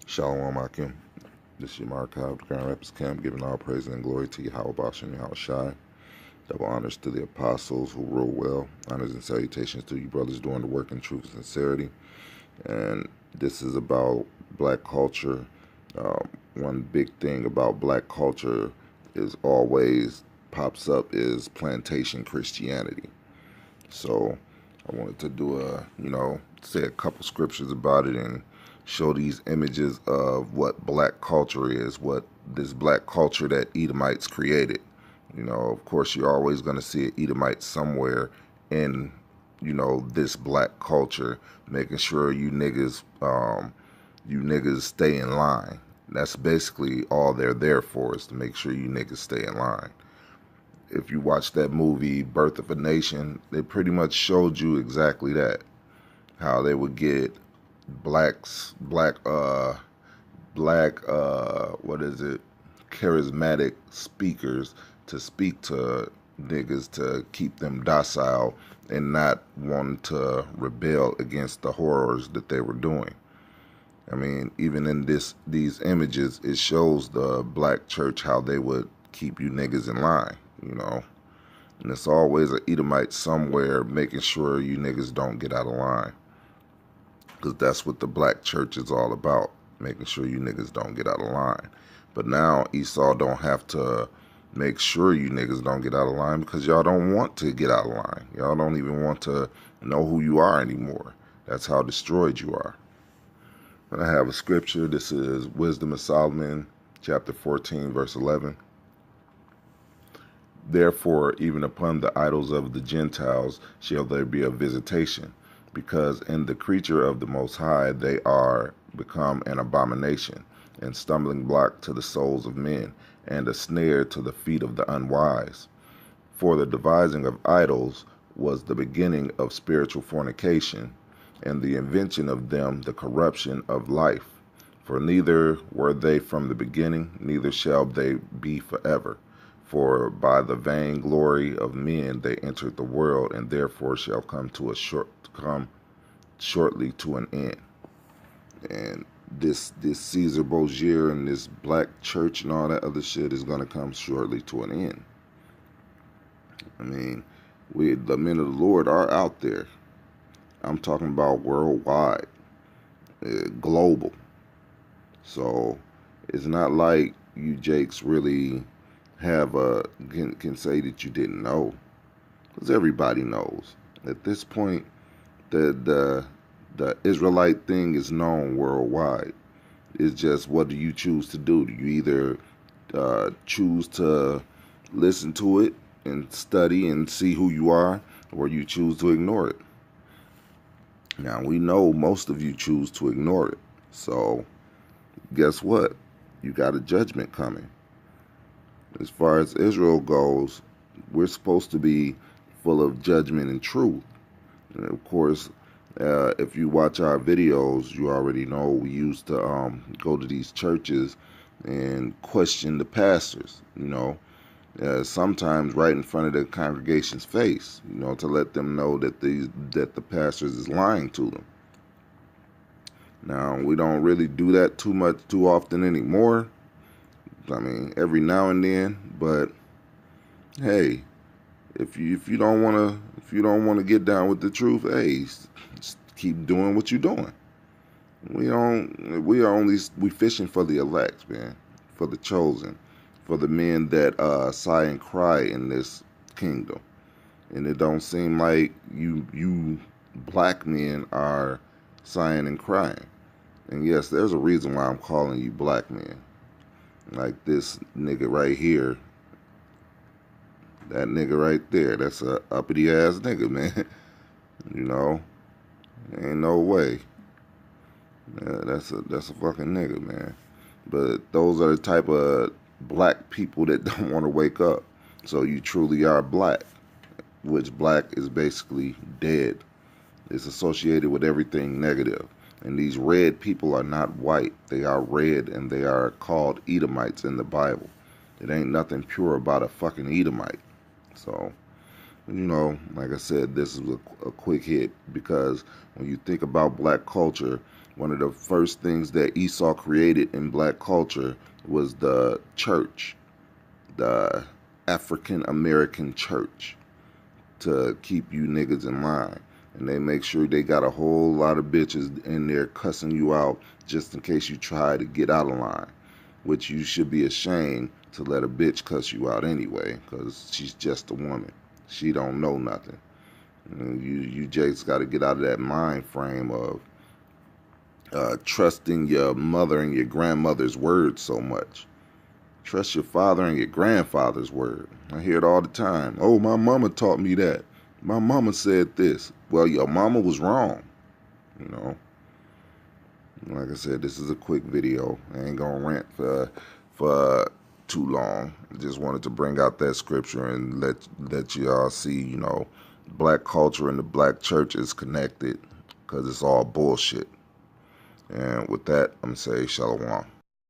Shalom Akim. This is your Markov, Grand Rapids Camp, giving all praise and glory to Yahweh Bashem, Yahweh Shai. Double honors to the apostles who rule well. Honors and salutations to you brothers doing the work in truth and sincerity. And this is about black culture. One big thing about black culture is always pops up is plantation Christianity. So I wanted to do say a couple scriptures about it and show these images of what black culture is, what this black culture that Edomites created. Of course, you're always going to see an Edomite somewhere in, this black culture, making sure you niggas stay in line. That's basically all they're there for, is to make sure you niggas stay in line. If you watch that movie, Birth of a Nation, they pretty much showed you exactly that. How they would get charismatic speakers to speak to niggas to keep them docile and not want to rebel against the horrors that they were doing. I mean, even in these images, it shows the black church how they would keep you niggas in line, And it's always an Edomite somewhere making sure you niggas don't get out of line. Because that's what the black church is all about, making sure you niggas don't get out of line. But now Esau don't have to make sure you niggas don't get out of line because y'all don't want to get out of line. Y'all don't even want to know who you are anymore. That's how destroyed you are. And I have a scripture. This is Wisdom of Solomon, chapter 14, verse 11. Therefore, even upon the idols of the Gentiles shall there be a visitation, because in the creature of the Most High they are become an abomination, and stumbling block to the souls of men, and a snare to the feet of the unwise. For the devising of idols was the beginning of spiritual fornication, and the invention of them the corruption of life. For neither were they from the beginning, neither shall they be forever. For by the vainglory of men they entered the world, and therefore shall come shortly to an end. And this Caesar Borgia and this black church and all that other shit is gonna come shortly to an end. I mean, the men of the Lord are out there. I'm talking about worldwide, global. So it's not like you Jakes really can say that you didn't know, because everybody knows at this point that the Israelite thing is known worldwide. It's just, what do you choose to do? Do you either choose to listen to it and study and see who you are, or you choose to ignore it? Now, we know most of you choose to ignore it. So, guess what? You got a judgment coming. As far as Israel goes, we're supposed to be full of judgment and truth. And of course, if you watch our videos, you already know we used to go to these churches and question the pastors, sometimes right in front of the congregation's face, to let them know that the pastors is lying to them. Now, we don't really do that too often anymore. I mean, every now and then, but hey, if you don't want to get down with the truth, hey, just keep doing what you're doing. We fishing for the elect, man, for the chosen, for the men that sigh and cry in this kingdom. And it don't seem like you black men are sighing and crying. And yes, there's a reason why I'm calling you black men. Like this nigga right here, that nigga right there, that's a uppity ass nigga, man. Ain't no way. Yeah, that's a fucking nigga, man. But those are the type of black people that don't want to wake up. So you truly are black, which black is basically dead. It's associated with everything negative. And these red people are not white. They are red, and they are called Edomites in the Bible. It ain't nothing pure about a fucking Edomite. So, like I said, this is a quick hit, because when you think about black culture, One of the first things that Esau created in black culture was the church, the African American church, to keep you niggas in line. And they make sure they got a whole lot of bitches in there cussing you out just in case you try to get out of line, which you should be ashamed to let a bitch cuss you out anyway, because she's just a woman. She don't know nothing. You just got to get out of that mind frame of trusting your mother and your grandmother's word so much. Trust your father and your grandfather's word. I hear it all the time. Oh, my mama taught me that. My mama said this. Well, your mama was wrong. You know. Like I said, this is a quick video. I ain't gonna rant for too long. I just wanted to bring out that scripture and let y'all see, you know, black culture and the black church is connected, because it's all bullshit. And with that, I'm gonna say shalom.